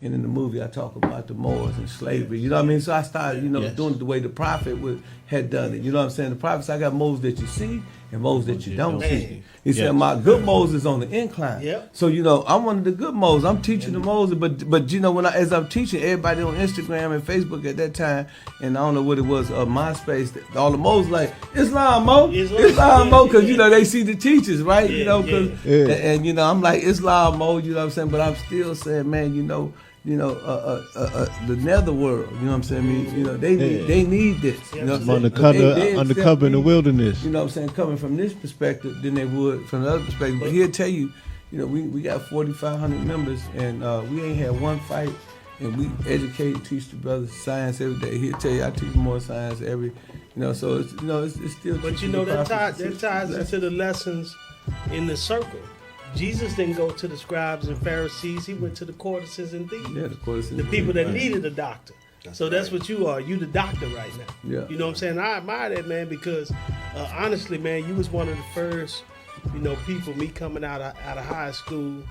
And in the movie, I talk about the Moors and slavery. You know what I mean? So I started, doing it the way the prophet had done it. You know what I'm saying? The prophet said, I got moles that you see and moles that you don't see. He said, my good moles is on the incline. Yep. So, I'm one of the good moles. I'm teaching the moles. But as I'm teaching, everybody on Instagram and Facebook at that time, and I don't know what it was, MySpace, all the moles like, Islam, Mo. Islam, Mo, because, they see the teachers, right? And I'm like, Islam, Mo, you know what I'm saying? But I'm still saying, man, the netherworld, you know what I'm saying? They need this. You know what I'm saying? Undercover in the wilderness. You know what I'm saying? Coming from this perspective than they would from the other perspective. But he'll tell you, we got 4,500 members and we ain't had one fight, and we educate and teach the brothers science every day. He'll tell you I teach more science every, so it's still. But that ties into the lessons in the circle. Jesus didn't go to the scribes and Pharisees. He went to the courtesans and thieves. Yeah, the courtesans. The people that needed a doctor. That's what you are. You the doctor right now. Yeah. You know what I'm saying? I admire that, man, because honestly, man, you was one of the first, people, me coming out of high school,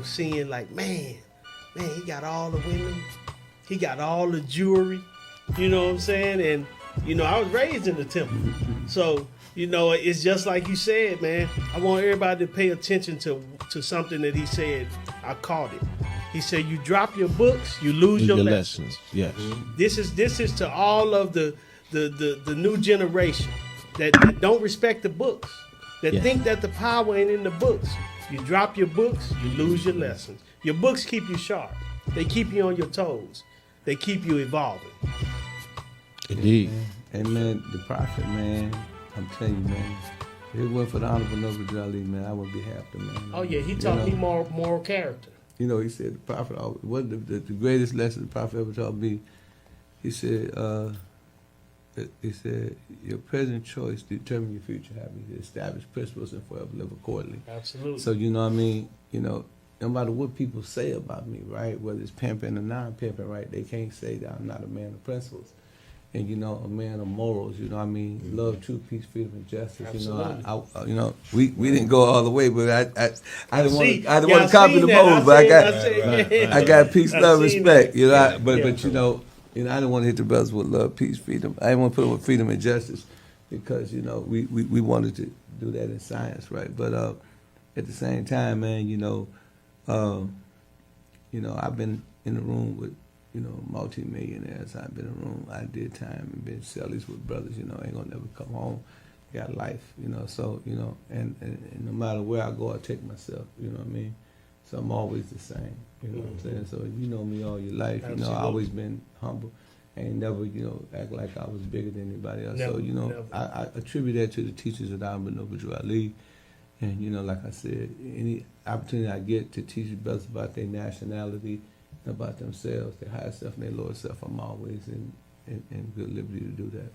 seeing like, man, he got all the women. He got all the jewelry. You know what I'm saying? And, I was raised in the temple. So, it's just like you said, man. I want everybody to pay attention to something that he said. I caught it. He said, "You drop your books, you lose your lessons." Yes. This is to all of the new generation that don't respect the books, that think that the power ain't in the books. You drop your books, you lose your lessons. Your books keep you sharp. They keep you on your toes. They keep you evolving. Indeed. And man, the prophet, man. I'm telling you, man, if it wasn't for the Honorable Noble Ali, man, I wouldn't be half the man. Oh, yeah, he taught me moral character. He said the prophet, what the greatest lesson the prophet ever taught me, he said, your present choice determine your future happiness. Establish principles and forever live accordingly. Absolutely. So, no matter what people say about me, right, whether it's pimping or non-pimping, right, they can't say that I'm not a man of principles. And a man of morals, love, truth, peace, freedom, and justice. Absolutely. We didn't go all the way, but I didn't want to copy the morals, but I got peace, love, respect. But I didn't want to hit the brothers with love, peace, freedom. I didn't want to put them with freedom and justice because we wanted to do that in science, right? But at the same time, man, I've been in the room with. Multi-millionaires. I've been in a room. I did time and been cellies with brothers. Ain't gonna never come home. Got life. So and no matter where I go, I take myself. You know what I mean? So I'm always the same. You know what I'm saying? So you know me all your life. Absolutely. I always been humble. I ain't never act like I was bigger than anybody else. Never, so I attribute that to the teachers of Honorable Noble Ali. And like I said, any opportunity I get to teach brothers about their nationality, about themselves, their higher self and their lower self, I'm always in good liberty to do that.